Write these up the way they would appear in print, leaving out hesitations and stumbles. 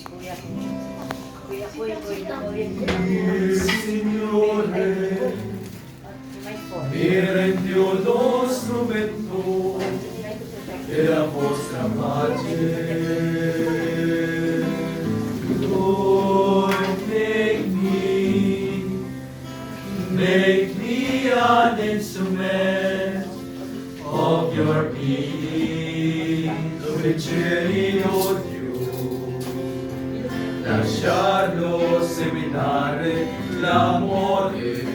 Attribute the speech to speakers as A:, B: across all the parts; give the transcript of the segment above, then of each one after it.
A: Kuya ko. Kuya ko,
B: Signore, direnti lo strumento della vostra pace. Lord, make me an instrument of your peace, ricerino Dio, lasciarlo seminare l'amore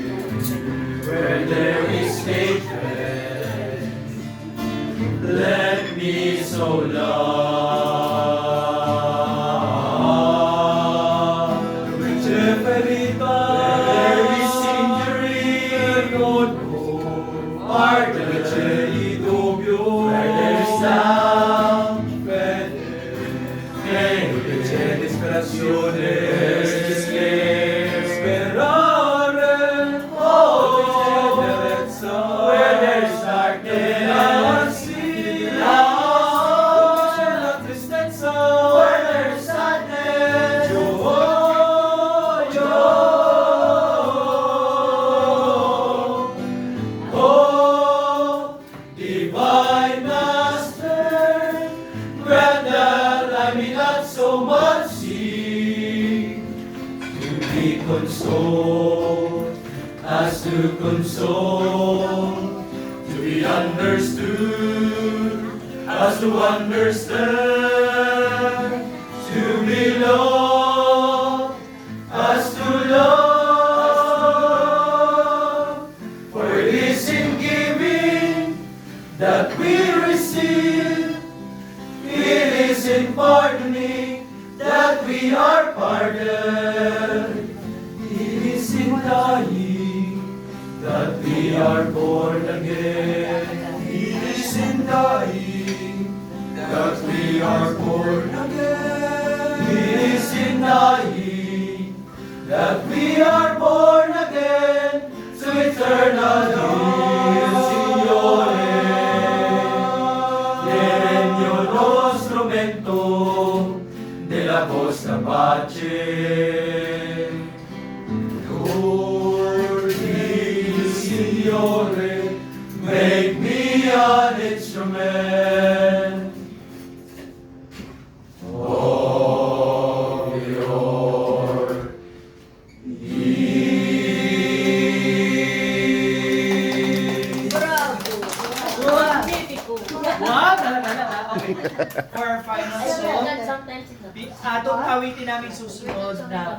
B: where there is hatred. Let me so love with ferita. There is injury, Lord, pardon. Where there is sound, where there is desesperazione, sperare. Oh, where there is darkness, la tristezza, where there is sadness, joy. Oh, divine Master, grant that I may not so much seek to be consoled as to console, to be understood as to understand, to be loved as to love. For it is in giving that we receive, it is in pardoning that we are pardoned, it is in dying that we are born again. It is in dying that we are born again. It is in dying that we are born again to eternal life. Signore, regno lo strumento della vostra pace. Signore, make me an instrument of your peace.
C: Wow, talaga. Okay. For our final song, atong awitin namin susunod na